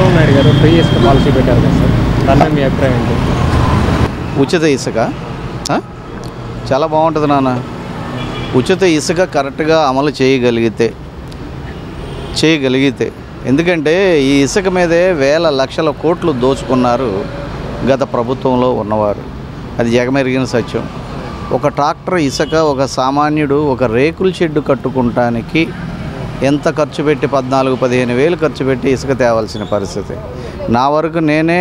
చంద్రబాబు నాయుడు గారు ఫ్రీ ఇసుక పాలసీ పెట్టారు కదా సార్, దాని మీ అభిప్రాయం ఏంటి? ఉచిత ఇసుక చాలా బాగుంటుంది నాన్న. ఉచిత ఇసుక కరెక్ట్గా అమలు చేయగలిగితే ఎందుకంటే ఈ ఇసుక మీదే వేల లక్షల కోట్లు దోచుకున్నారు గత ప్రభుత్వంలో ఉన్నవారు. అది జగమెరిగిన సత్యం. ఒక ట్రాక్టర్ ఇసుక ఒక సామాన్యుడు ఒక రేకుల షెడ్డు కట్టుకుంటానికి ఎంత ఖర్చు పెట్టి 14-15 వేలు ఖర్చు పెట్టి ఇసుక తేవాల్సిన పరిస్థితి. నా వరకు నేనే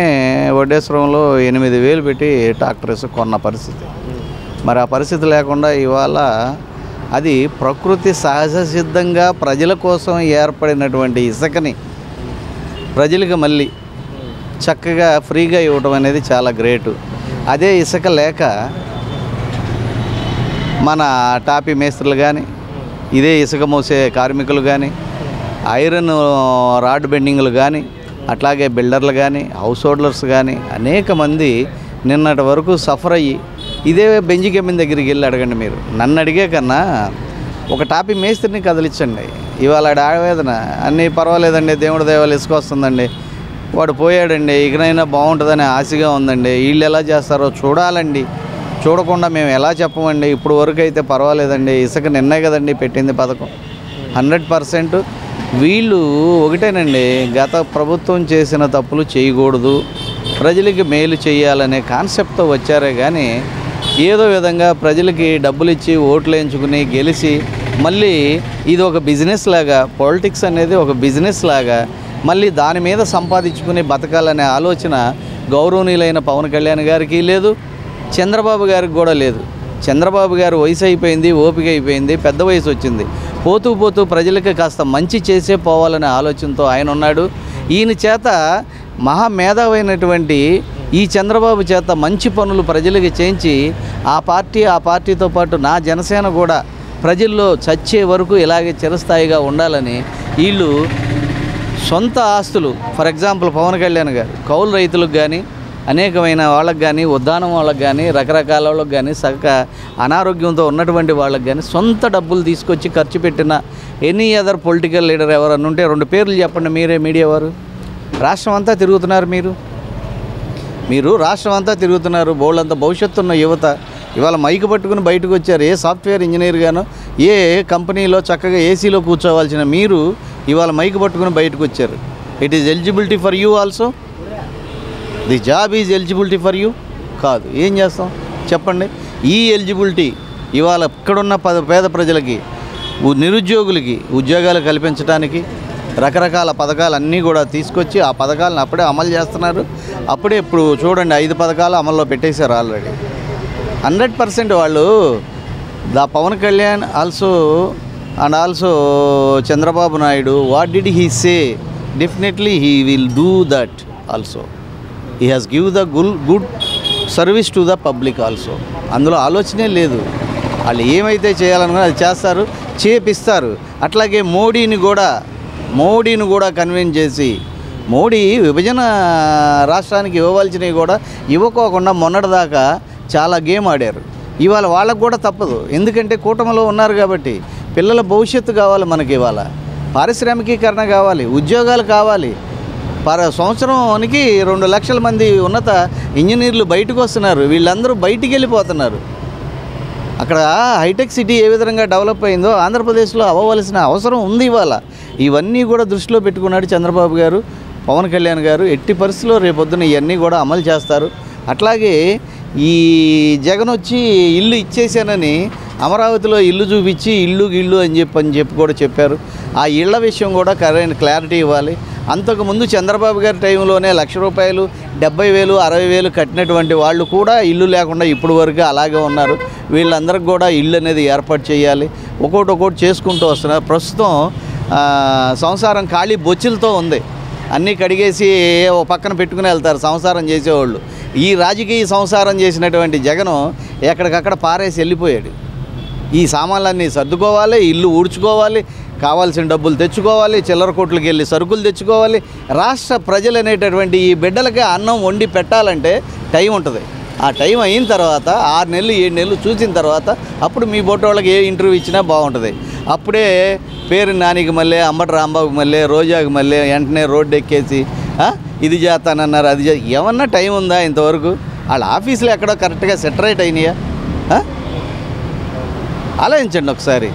వడ్డేశ్వరంలో 8 వేలు పెట్టి ట్రాక్టర్ ఇసుక కొన్న పరిస్థితి. మరి ఆ పరిస్థితి లేకుండా ఇవాళ అది ప్రకృతి సహజ సిద్ధంగా ప్రజల కోసం ఏర్పడినటువంటి ఇసుకని ప్రజలకు మళ్ళీ చక్కగా ఫ్రీగా ఇవ్వడం అనేది చాలా గ్రేటు. అదే ఇసుక లేక మన టాపీ మేస్త్రులు కానీ, ఇదే ఇసుక మోసే కార్మికులు కానీ, ఐరన్ రాడ్ బెండింగ్లు కానీ, అట్లాగే బిల్డర్లు కానీ, హౌస్ హోల్డర్స్ కానీ అనేక మంది నిన్నటి వరకు సఫర్ అయ్యి ఇదే బెంజి కెమ్మిన దగ్గరికి వెళ్ళి అడగండి. మీరు నన్ను అడిగే కన్నా ఒక టాపీ మేస్త్రిని కదిలించండి. ఇవాళ ఆవేదన అన్నీ పర్వాలేదండి, దేవుడి దైవాలు ఇసుక వస్తుందండి, వాడు పోయాడండి, ఇకనైనా బాగుంటుందని ఆశగా ఉందండి, వీళ్ళు ఎలా చేస్తారో చూడాలండి, చూడకుండా మేము ఎలా చెప్పమండి, ఇప్పుడు వరకు అయితే పర్వాలేదండి, ఇసుక నిన్నే కదండి పెట్టింది పథకం. 100% వీళ్ళు ఒకటేనండి, గత ప్రభుత్వం చేసిన తప్పులు చేయకూడదు, ప్రజలకి మేలు చేయాలనే కాన్సెప్ట్తో వచ్చారే కానీ ఏదో విధంగా ప్రజలకి డబ్బులు ఇచ్చి ఓట్లు వేయించుకుని గెలిచి మళ్ళీ ఇది ఒక బిజినెస్ లాగా, పాలిటిక్స్ అనేది ఒక బిజినెస్ లాగా మళ్ళీ దాని మీద సంపాదించుకుని బతకాలనే ఆలోచన గౌరవనీయులైన పవన్ కళ్యాణ్ గారికి లేదు, చంద్రబాబు గారికి కూడా లేదు. చంద్రబాబు గారు వయసు అయిపోయింది, ఓపిక అయిపోయింది, పెద్ద వయసు వచ్చింది, పోతూ పోతూ ప్రజలకి కాస్త మంచి చేసే పోవాలనే ఆలోచనతో ఆయన ఉన్నాడు. ఈయన చేత మహామేధావైనటువంటి ఈ చంద్రబాబు చేత మంచి పనులు ప్రజలకి చేయించి ఆ పార్టీతో పాటు నా జనసేన కూడా ప్రజల్లో చచ్చే వరకు ఇలాగే చిరస్థాయిగా ఉండాలని వీళ్ళు సొంత ఆస్తులు, ఫర్ ఎగ్జాంపుల్ పవన్ కళ్యాణ్ గారు కౌలు రైతులకు కానీ, అనేకమైన వాళ్ళకి కానీ, ఉద్దానం వాళ్ళకి కానీ, రకరకాల వాళ్ళకి కానీ, అనారోగ్యంతో ఉన్నటువంటి వాళ్ళకి కానీ సొంత డబ్బులు తీసుకొచ్చి ఖర్చు పెట్టిన ఎనీ అదర్ పొలిటికల్ లీడర్ ఎవరన్నా ఉంటే 2 పేర్లు చెప్పండి. మీరే మీడియా వారు రాష్ట్రం అంతా తిరుగుతున్నారు, మీరు రాష్ట్రం అంతా తిరుగుతున్నారు. బోళ్ళంత భవిష్యత్తు ఉన్న యువత ఇవాళ మైకు పట్టుకుని బయటకు వచ్చారు. ఏ సాఫ్ట్వేర్ ఇంజనీర్ గానో ఏ కంపెనీలో చక్కగా ఏసీలో కూర్చోవాల్సిన మీరు ఇవాళ మైకు పట్టుకుని బయటకు వచ్చారు. It is eligibility for you also, the job is eligibility for you కాదు. ఏం చేస్తాం చెప్పండి? ఈ ఎలిజిబిలిటీ ఇవాళ ఇక్కడున్న పేద ప్రజలకి, నిరుద్యోగులకి ఉద్యోగాలు కల్పించడానికి రకరకాల పథకాలు అన్నీ కూడా తీసుకొచ్చి ఆ పథకాలను అప్పుడే అమలు చేస్తున్నారు. అప్పుడే ఇప్పుడు చూడండి 5 పథకాలు అమల్లో పెట్టేశారు ఆల్రెడీ. 100% వాళ్ళు Pawan Kalyan also Chandrababu Naidu, what did he say? Definitely he will do that also. He has give the good service to the public also. అందులో ఆలోచనే లేదు. వాళ్ళు ఏమైతే చేయాలనుకున్నా అది చేస్తారు, చేపిస్తారు. అట్లాగే మోడీని కూడా కన్విన్స్ చేసి, మోడీ విభజన రాష్ట్రానికి ఇవ్వవలసినవి కూడా ఇవ్వకోకుండా మొన్నటిదాకా చాలా గేమ్ ఆడారు. ఇవాళ వాళ్ళకు కూడా తప్పదు, ఎందుకంటే కూటమిలో ఉన్నారు కాబట్టి. పిల్లల భవిష్యత్తు కావాలి మనకి, ఇవాళ పారిశ్రామికీకరణ కావాలి, ఉద్యోగాలు కావాలి. సంవత్సరానికి 2 లక్షల మంది ఉన్నత ఇంజనీర్లు బయటకు వస్తున్నారు. వీళ్ళందరూ బయటికి వెళ్ళిపోతున్నారు. అక్కడ హైటెక్ సిటీ ఏ విధంగా డెవలప్ అయిందో ఆంధ్రప్రదేశ్లో అవ్వవలసిన అవసరం ఉంది ఇవాళ. ఇవన్నీ కూడా దృష్టిలో పెట్టుకున్నాడు చంద్రబాబు గారు, పవన్ కళ్యాణ్ గారు. ఎట్టి పరిస్థితుల్లో రేపొద్దున ఇవన్నీ కూడా అమలు చేస్తారు. అట్లాగే ఈ జగన్ వచ్చి ఇల్లు ఇచ్చేసానని అమరావతిలో ఇల్లు చూపించి ఇల్లు అని చెప్పి కూడా చెప్పారు. ఆ ఇళ్ల విషయం కూడా క్లారిటీ ఇవ్వాలి. అంతకుముందు చంద్రబాబు గారి టైంలోనే ₹1,00,000, 70,000, 60,000 కట్టినటువంటి వాళ్ళు కూడా ఇల్లు లేకుండా ఇప్పుడు వరకు అలాగే ఉన్నారు. వీళ్ళందరికీ కూడా ఇల్లు అనేది ఏర్పాటు చేయాలి. ఒక్కొక్కటి చేసుకుంటూ వస్తున్నారు. ప్రస్తుతం సంసారం ఖాళీ బొచ్చులతో ఉంది. అన్నీ కడిగేసి ఓ పక్కన పెట్టుకుని వెళ్తారు సంసారం చేసేవాళ్ళు. ఈ రాజకీయ సంసారం చేసినటువంటి జగను ఎక్కడికక్కడ పారేసి వెళ్ళిపోయాడు. ఈ సామాన్లన్నీ సర్దుకోవాలి, ఇల్లు ఊడ్చుకోవాలి, కావాల్సిన డబ్బులు తెచ్చుకోవాలి, చిల్లర కొట్లకి వెళ్ళి సరుకులు తెచ్చుకోవాలి. రాష్ట్ర ప్రజలు అనేటటువంటి ఈ బిడ్డలకి అన్నం వండి పెట్టాలంటే టైం ఉంటుంది. ఆ టైం అయిన తర్వాత 6 నెలలు 7 నెలలు చూసిన తర్వాత అప్పుడు మీ బొట్టోళ్ళకి ఏ ఇంటర్వ్యూ ఇచ్చినా బాగుంటుంది. అప్పుడే పేరు నానికి మళ్ళీ, అంబటి రాంబాబుకి మళ్ళీ, రోజాకి మళ్ళీ వెంటనే రోడ్డు ఎక్కేసి ఇది చేస్తానన్నారు, అది ఏమన్నా టైం ఉందా ఇంతవరకు? వాళ్ళ ఆఫీసులు ఎక్కడో కరెక్ట్గా సెటరేట్ అయినాయా? ఆలోచించండి ఒకసారి.